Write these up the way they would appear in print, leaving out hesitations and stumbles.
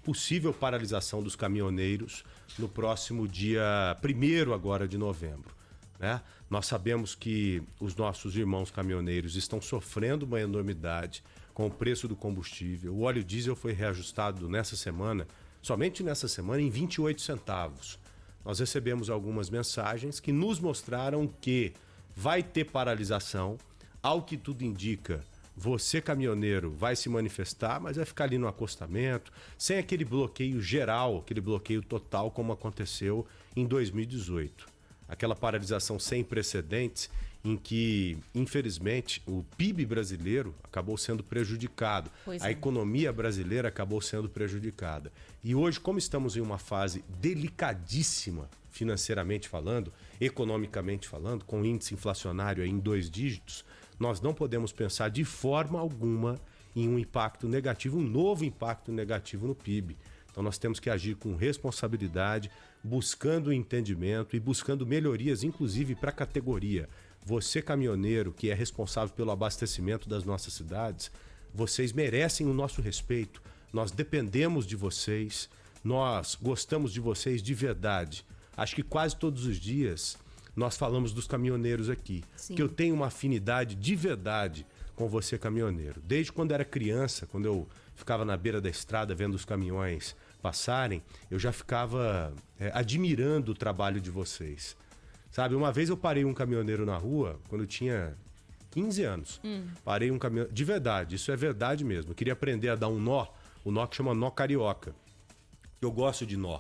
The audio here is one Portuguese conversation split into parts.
possível paralisação dos caminhoneiros no próximo dia 1º agora de novembro, né? Nós sabemos que os nossos irmãos caminhoneiros estão sofrendo uma enormidade com o preço do combustível. O óleo diesel foi reajustado nessa semana, somente nessa semana, em 28 centavos. Nós recebemos algumas mensagens que nos mostraram que vai ter paralisação. Ao que tudo indica, você, caminhoneiro, vai se manifestar, mas vai ficar ali no acostamento, sem aquele bloqueio geral, aquele bloqueio total, como aconteceu em 2018. Aquela paralisação sem precedentes em que, infelizmente, o PIB brasileiro acabou sendo prejudicado. A economia brasileira acabou sendo prejudicada. E hoje, como estamos em uma fase delicadíssima, financeiramente falando, economicamente falando, com índice inflacionário aí em 2 dígitos, nós não podemos pensar de forma alguma em um impacto negativo, um novo impacto negativo no PIB. Então nós temos que agir com responsabilidade, buscando entendimento e buscando melhorias, inclusive para a categoria. Você, caminhoneiro, que é responsável pelo abastecimento das nossas cidades, vocês merecem o nosso respeito. Nós dependemos de vocês, nós gostamos de vocês de verdade. Acho que quase todos os dias nós falamos dos caminhoneiros aqui. Sim. Que eu tenho uma afinidade de verdade com você, caminhoneiro. Desde quando era criança, quando eu ficava na beira da estrada vendo os caminhões passarem, eu já ficava admirando o trabalho de vocês. Sabe, uma vez eu parei um caminhoneiro na rua, quando eu tinha 15 anos. Parei um caminhoneiro, de verdade, isso é verdade mesmo. Eu queria aprender a dar um nó, o nó que chama nó carioca. Eu gosto de nó,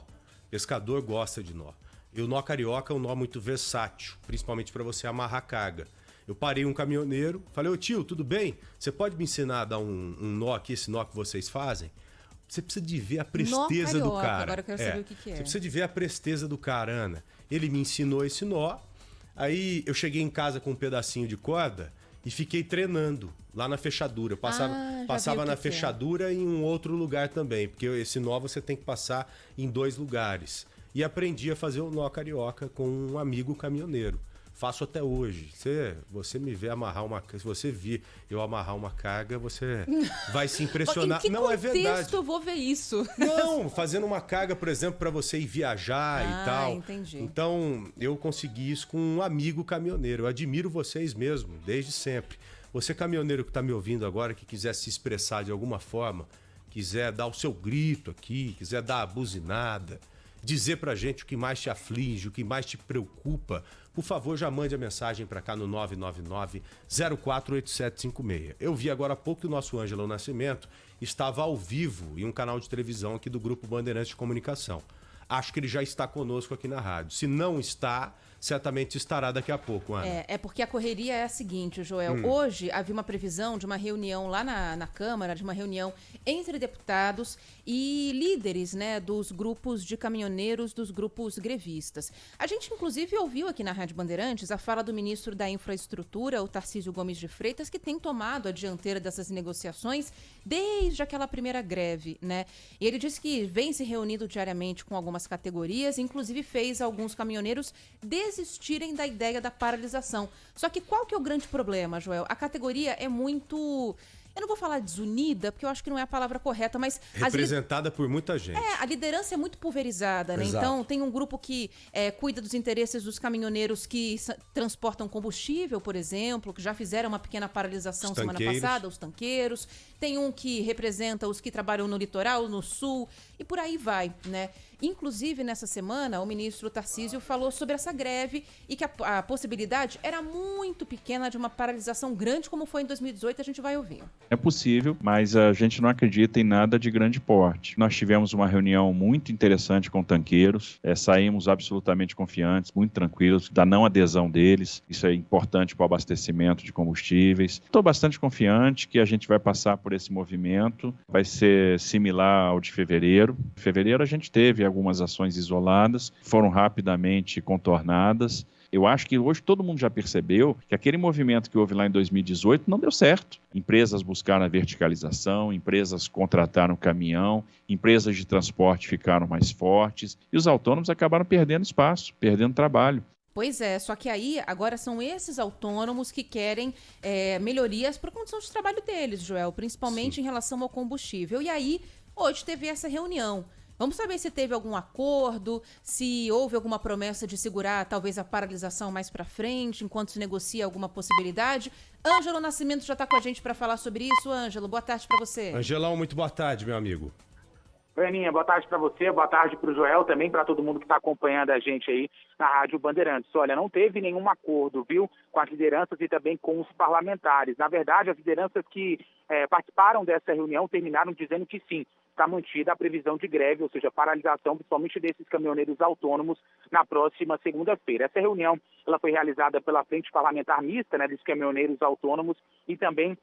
pescador gosta de nó. E o nó carioca é um nó muito versátil, principalmente para você amarrar carga. Eu parei um caminhoneiro, falei, ô tio, tudo bem? Você pode me ensinar a dar um nó aqui, esse nó que vocês fazem? Você precisa de ver a presteza do cara. Agora eu quero saber o que é. Você precisa de ver a presteza do cara, Ana. Ele me ensinou esse nó, aí eu cheguei em casa com um pedacinho de corda e fiquei treinando lá na fechadura. Passava na fechadura e em um outro lugar também, porque esse nó você tem que passar em 2 lugares. E aprendi a fazer o nó carioca com um amigo caminhoneiro. Faço até hoje. Você me vê amarrar uma... Se você vir eu amarrar uma carga, você vai se impressionar. Em que não, é verdade. contexto eu vou ver isso? Não, fazendo uma carga, por exemplo, para você ir viajar e tal. Entendi. Então, eu consegui isso com um amigo caminhoneiro. Eu admiro vocês mesmo, desde sempre. Você, caminhoneiro que está me ouvindo agora, que quiser se expressar de alguma forma, quiser dar o seu grito aqui, quiser dar a buzinada, dizer pra gente o que mais te aflige, o que mais te preocupa, por favor, já mande a mensagem para cá no 999-048756. Eu vi agora há pouco que o nosso Ângelo Nascimento estava ao vivo em um canal de televisão aqui do Grupo Bandeirantes de Comunicação. Acho que ele já está conosco aqui na rádio. Se não está, certamente estará daqui a pouco, Ana. É porque a correria é a seguinte, Joel. Hoje havia uma previsão de uma reunião lá na Câmara, de uma reunião entre deputados e líderes, né, dos grupos de caminhoneiros, dos grupos grevistas. A gente, inclusive, ouviu aqui na Rádio Bandeirantes a fala do ministro da Infraestrutura, o Tarcísio Gomes de Freitas, que tem tomado a dianteira dessas negociações desde aquela primeira greve, né? E ele disse que vem se reunindo diariamente com algumas categorias, inclusive fez alguns caminhoneiros desistirem da ideia da paralisação. Só que qual que é o grande problema, Joel? A categoria é muito... Eu não vou falar desunida, porque eu acho que não é a palavra correta, mas... Representada por muita gente. A liderança é muito pulverizada, né? Exato. Então, tem um grupo que cuida dos interesses dos caminhoneiros que transportam combustível, por exemplo, que já fizeram uma pequena paralisação semana passada, os tanqueiros. Tem um que representa os que trabalham no litoral, no sul, e por aí vai, né? Inclusive, nessa semana, o ministro Tarcísio falou sobre essa greve e que a possibilidade era muito pequena de uma paralisação grande, como foi em 2018, a gente vai ouvir. É possível, mas a gente não acredita em nada de grande porte. Nós tivemos uma reunião muito interessante com tanqueiros, saímos absolutamente confiantes, muito tranquilos da não adesão deles. Isso é importante para o abastecimento de combustíveis. Estou bastante confiante que a gente vai passar por esse movimento, vai ser similar ao de fevereiro. Em fevereiro a gente teve algumas ações isoladas, foram rapidamente contornadas. Eu acho que hoje todo mundo já percebeu que aquele movimento que houve lá em 2018 não deu certo. Empresas buscaram a verticalização, empresas contrataram caminhão, empresas de transporte ficaram mais fortes e os autônomos acabaram perdendo espaço, perdendo trabalho. Pois é, só que aí agora são esses autônomos que querem melhorias para a condição de trabalho deles, Joel, principalmente em relação ao combustível. E aí hoje teve essa reunião. Vamos saber se teve algum acordo, se houve alguma promessa de segurar talvez a paralisação mais para frente, enquanto se negocia alguma possibilidade. Ângelo Nascimento já está com a gente para falar sobre isso. Ângelo, boa tarde para você. Angelão, muito boa tarde, meu amigo. Oi, Aninha, boa tarde para você, boa tarde para o Joel, também para todo mundo que está acompanhando a gente aí na Rádio Bandeirantes. Olha, não teve nenhum acordo, viu, com as lideranças e também com os parlamentares. Na verdade, as lideranças que participaram dessa reunião terminaram dizendo que sim, está mantida a previsão de greve, ou seja, paralisação, principalmente desses caminhoneiros autônomos, na próxima segunda-feira. Essa reunião ela foi realizada pela Frente Parlamentar Mista, né, dos caminhoneiros autônomos e também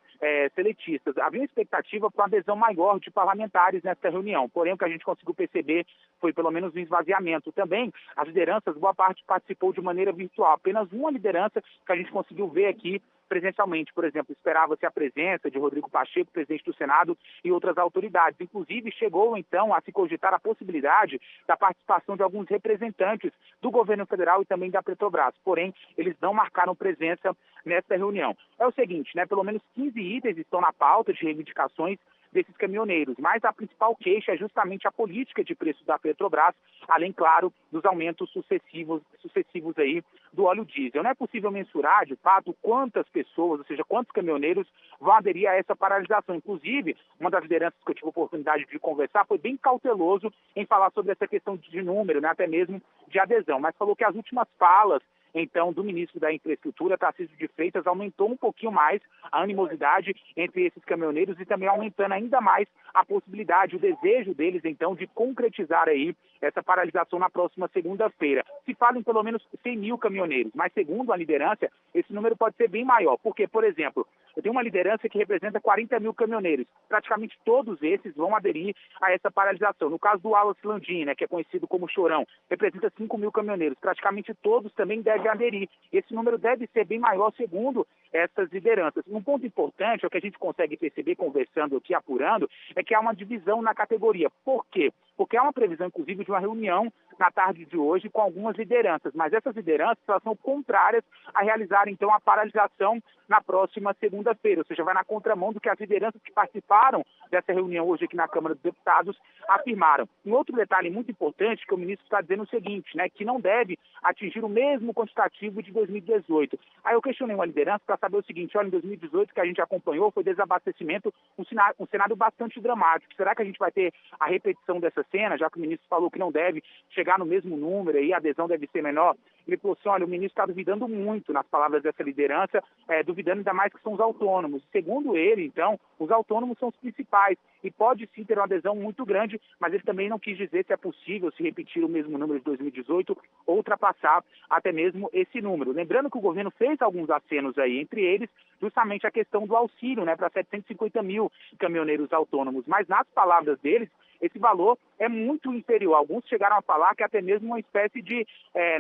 seletistas. Havia uma expectativa para uma adesão maior de parlamentares nessa reunião, porém o que a gente conseguiu perceber foi pelo menos um esvaziamento. Também as lideranças, boa parte participou de maneira virtual, apenas uma liderança que a gente conseguiu ver aqui presencialmente. Por exemplo, esperava-se a presença de Rodrigo Pacheco, presidente do Senado, e outras autoridades. Inclusive, chegou, então, a se cogitar a possibilidade da participação de alguns representantes do governo federal e também da Petrobras. Porém, eles não marcaram presença nessa reunião. É o seguinte, né? Pelo menos 15 itens estão na pauta de reivindicações desses caminhoneiros, mas a principal queixa é justamente a política de preços da Petrobras, além, claro, dos aumentos sucessivos aí do óleo diesel. Não é possível mensurar, de fato, quantas pessoas, ou seja, quantos caminhoneiros vão aderir a essa paralisação. Inclusive, uma das lideranças que eu tive a oportunidade de conversar foi bem cauteloso em falar sobre essa questão de número, né, até mesmo de adesão, mas falou que as últimas falas então, do ministro da Infraestrutura, Tarcísio de Freitas, aumentou um pouquinho mais a animosidade entre esses caminhoneiros e também aumentando ainda mais a possibilidade, o desejo deles, então, de concretizar aí essa paralisação na próxima segunda-feira. Se fala em pelo menos 100 mil caminhoneiros, mas segundo a liderança, esse número pode ser bem maior, porque, por exemplo, eu tenho uma liderança que representa 40 mil caminhoneiros. Praticamente todos esses vão aderir a essa paralisação. No caso do Wallace Landim, né, que é conhecido como Chorão, representa 5 mil caminhoneiros. Praticamente todos também devem aderir. Esse número deve ser bem maior, segundo essas lideranças. Um ponto importante, é o que a gente consegue perceber conversando aqui, apurando, é que há uma divisão na categoria. Por quê? Porque há uma previsão, inclusive, de uma reunião na tarde de hoje com algumas lideranças, mas essas lideranças elas são contrárias a realizar, então, a paralisação na próxima segunda-feira, ou seja, vai na contramão do que as lideranças que participaram dessa reunião hoje aqui na Câmara dos Deputados afirmaram. Um outro detalhe muito importante que o ministro está dizendo o seguinte, né, que não deve atingir o mesmo quantitativo de 2018. Aí eu questionei uma liderança para saber o seguinte, olha, em 2018 que a gente acompanhou foi desabastecimento, um cenário bastante dramático. Será que a gente vai ter a repetição dessa cena, já que o ministro falou que não deve chegar no mesmo número e a adesão deve ser menor? Ele falou assim, olha, o ministro está duvidando muito, nas palavras dessa liderança, duvidando ainda mais que são os autônomos. Segundo ele, então, os autônomos são os principais e pode sim ter uma adesão muito grande, mas ele também não quis dizer se é possível se repetir o mesmo número de 2018 ou ultrapassar até mesmo esse número. Lembrando que o governo fez alguns acenos aí, entre eles justamente a questão do auxílio, né, para 750 mil caminhoneiros autônomos, mas nas palavras deles, esse valor é muito inferior. Alguns chegaram a falar que até mesmo uma espécie de,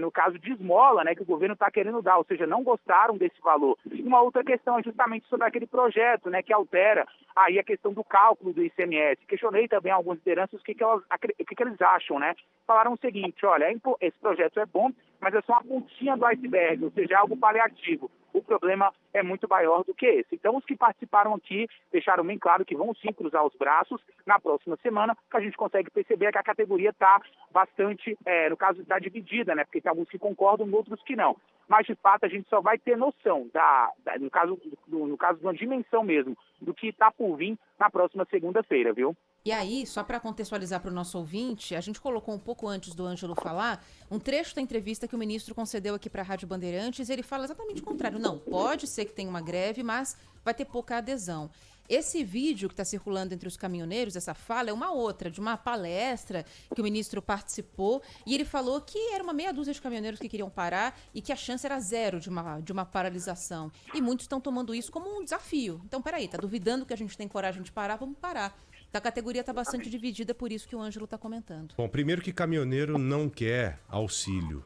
no caso de esmola, né, que o governo está querendo dar, ou seja, não gostaram desse valor. E uma outra questão é justamente sobre aquele projeto, né, que altera aí a questão do cálculo do ICMS. Questionei também algumas lideranças o que eles acham, né? Falaram o seguinte, olha, esse projeto é bom, mas é só uma pontinha do iceberg, ou seja, algo paliativo. O problema é muito maior do que esse. Então, os que participaram aqui deixaram bem claro que vão sim cruzar os braços na próxima semana, que a gente consegue perceber que a categoria está bastante, no caso, está dividida, né? Porque tem alguns que concordam e outros que não. Mas, de fato, a gente só vai ter noção, no caso de uma dimensão mesmo, do que está por vir na próxima segunda-feira, viu? E aí, só para contextualizar para o nosso ouvinte, a gente colocou um pouco antes do Ângelo falar, um trecho da entrevista que o ministro concedeu aqui para a Rádio Bandeirantes, ele fala exatamente o contrário. Não, pode ser que tenha uma greve, mas vai ter pouca adesão. Esse vídeo que está circulando entre os caminhoneiros, essa fala, é uma outra, de uma palestra que o ministro participou, e ele falou que era uma meia dúzia de caminhoneiros que queriam parar e que a chance era zero de uma paralisação. E muitos estão tomando isso como um desafio. Então, peraí, tá duvidando que a gente tem coragem de parar? Vamos parar. A categoria está bastante dividida, por isso que o Ângelo está comentando. Bom, primeiro que caminhoneiro não quer auxílio.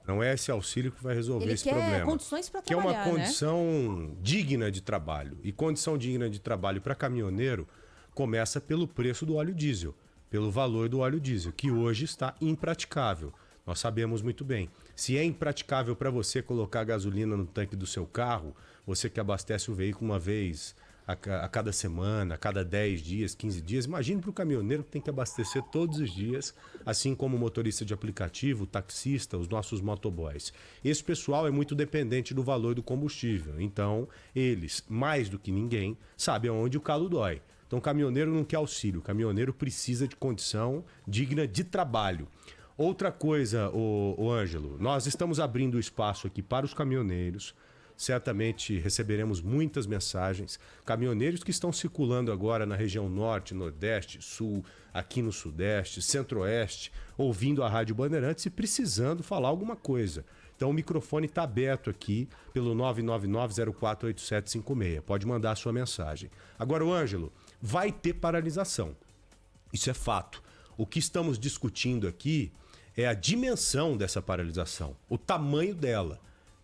Não é esse auxílio que vai resolver esse problema. Ele quer condições para trabalhar, trabalhar, que é uma condição digna de trabalho. E condição digna de trabalho para caminhoneiro começa pelo preço do óleo diesel, pelo valor do óleo diesel, que hoje está impraticável. Nós sabemos muito bem. Se é impraticável para você colocar gasolina no tanque do seu carro, você que abastece o veículo uma vez a cada semana, a cada 10 dias, 15 dias. Imagine para o caminhoneiro que tem que abastecer todos os dias, assim como o motorista de aplicativo, o taxista, os nossos motoboys. Esse pessoal é muito dependente do valor do combustível. Então, eles, mais do que ninguém, sabem aonde o calo dói. Então, o caminhoneiro não quer auxílio. O caminhoneiro precisa de condição digna de trabalho. Outra coisa, o Ângelo, nós estamos abrindo espaço aqui para os caminhoneiros. Certamente receberemos muitas mensagens. Caminhoneiros que estão circulando agora na região norte, nordeste, sul, aqui no sudeste, centro-oeste, ouvindo a Rádio Bandeirantes e precisando falar alguma coisa. Então o microfone está aberto aqui pelo 999-048756. Pode mandar a sua mensagem. Agora, o Ângelo, vai ter paralisação. Isso é fato. O que estamos discutindo aqui é a dimensão dessa paralisação, o tamanho dela.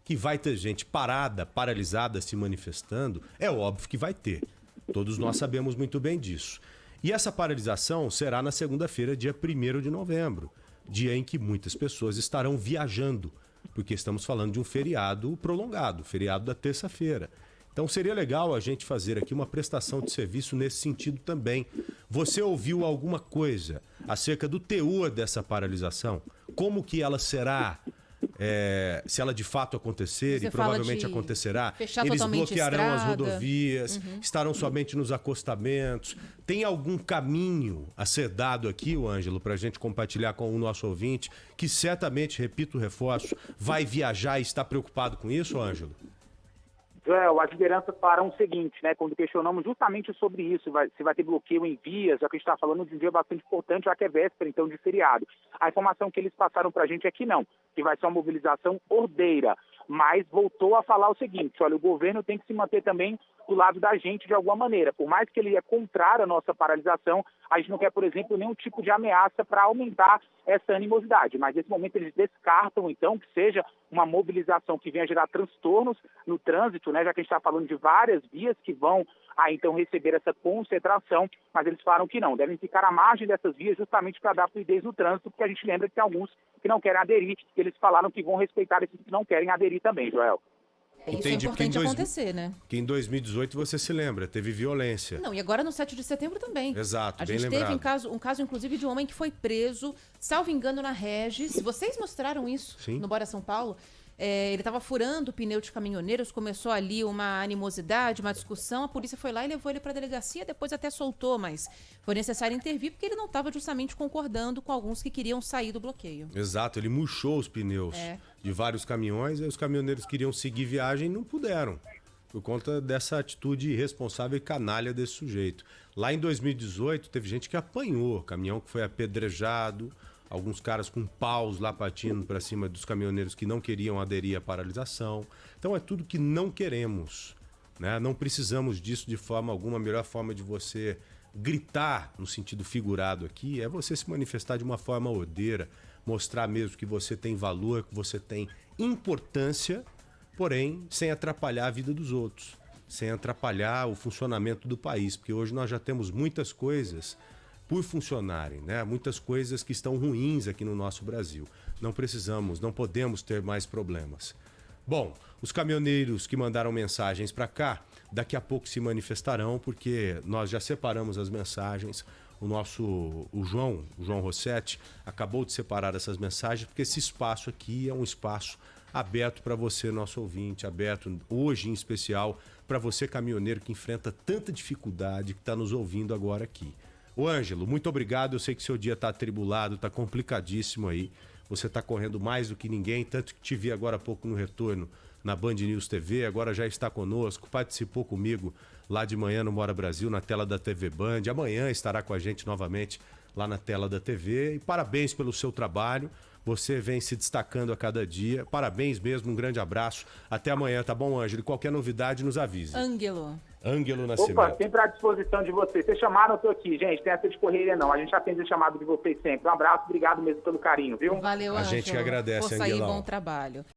Que vai ter gente parada, paralisada, se manifestando, é óbvio que vai ter. Todos nós sabemos muito bem disso. E essa paralisação será na segunda-feira, dia 1º de novembro, dia em que muitas pessoas estarão viajando, porque estamos falando de um feriado prolongado, feriado da terça-feira. Então seria legal a gente fazer aqui uma prestação de serviço nesse sentido também. Você ouviu alguma coisa acerca do teor dessa paralisação? Como que ela será? Se ela de fato acontecer, e provavelmente acontecerá, eles bloquearão as rodovias, estarão somente nos acostamentos. Tem algum caminho a ser dado aqui, o Ângelo, para a gente compartilhar com o nosso ouvinte, que certamente, repito, reforço, vai viajar e está preocupado com isso, Ângelo? Joel, as lideranças falaram o seguinte, né, quando questionamos justamente sobre isso, se vai ter bloqueio em vias, já que a gente está falando de um dia bastante importante, já que é véspera, então, de feriado. A informação que eles passaram para a gente é que não, que vai ser uma mobilização ordeira, mas voltou a falar o seguinte, olha, o governo tem que se manter também do lado da gente de alguma maneira. Por mais que ele é contrário à nossa paralisação, a gente não quer, por exemplo, nenhum tipo de ameaça para aumentar essa animosidade. Mas nesse momento eles descartam, então, que seja uma mobilização que venha gerar transtornos no trânsito, né? Já que a gente está falando de várias vias que vão então receber essa concentração, mas eles falaram que não, devem ficar à margem dessas vias justamente para dar fluidez no trânsito, porque a gente lembra que tem alguns que não querem aderir, e eles falaram que vão respeitar esses que não querem aderir também, Joel. Isso é importante acontecer, né? Que em 2018, você se lembra, teve violência. Não, e agora no 7 de setembro também. Exato, bem lembrado. A gente teve um caso, inclusive, de um homem que foi preso, salvo engano, na Regis. Vocês mostraram isso no Bora São Paulo. Ele estava furando o pneu de caminhoneiros, começou ali uma animosidade, uma discussão, a polícia foi lá e levou ele para a delegacia, depois até soltou, mas foi necessário intervir porque ele não estava justamente concordando com alguns que queriam sair do bloqueio. Exato, ele murchou os pneus de vários caminhões, e os caminhoneiros queriam seguir viagem e não puderam, por conta dessa atitude irresponsável e canalha desse sujeito. Lá em 2018, teve gente que apanhou, caminhão que foi apedrejado, alguns caras com paus lá partindo para cima dos caminhoneiros que não queriam aderir à paralisação. Então é tudo que não queremos, né? Não precisamos disso de forma alguma. A melhor forma de você gritar, no sentido figurado aqui, é você se manifestar de uma forma ordeira, mostrar mesmo que você tem valor, que você tem importância, porém sem atrapalhar a vida dos outros, sem atrapalhar o funcionamento do país, porque hoje nós já temos muitas coisas por funcionarem, né? Muitas coisas que estão ruins aqui no nosso Brasil. Não precisamos, não podemos ter mais problemas. Bom, os caminhoneiros que mandaram mensagens para cá, daqui a pouco se manifestarão, porque nós já separamos as mensagens. O João Rossetti acabou de separar essas mensagens, porque esse espaço aqui é um espaço aberto para você, nosso ouvinte, aberto hoje em especial para você, caminhoneiro, que enfrenta tanta dificuldade, que está nos ouvindo agora aqui. Ô Ângelo, muito obrigado, eu sei que seu dia está atribulado, está complicadíssimo aí, você está correndo mais do que ninguém, tanto que te vi agora há pouco no retorno na Band News TV, agora já está conosco, participou comigo lá de manhã no Mora Brasil, na tela da TV Band, amanhã estará com a gente novamente lá na tela da TV, e parabéns pelo seu trabalho, você vem se destacando a cada dia, parabéns mesmo, um grande abraço, até amanhã, tá bom, Ângelo? E qualquer novidade nos avise. Ângelo Nascimento. Opa, sempre à disposição de vocês. Vocês chamaram, eu tô aqui, gente. Tem essa de correria não. A gente atende o chamado de vocês sempre. Um abraço, obrigado mesmo pelo carinho, viu? Valeu, Ângelo. A gente que agradece, Força aí, bom trabalho.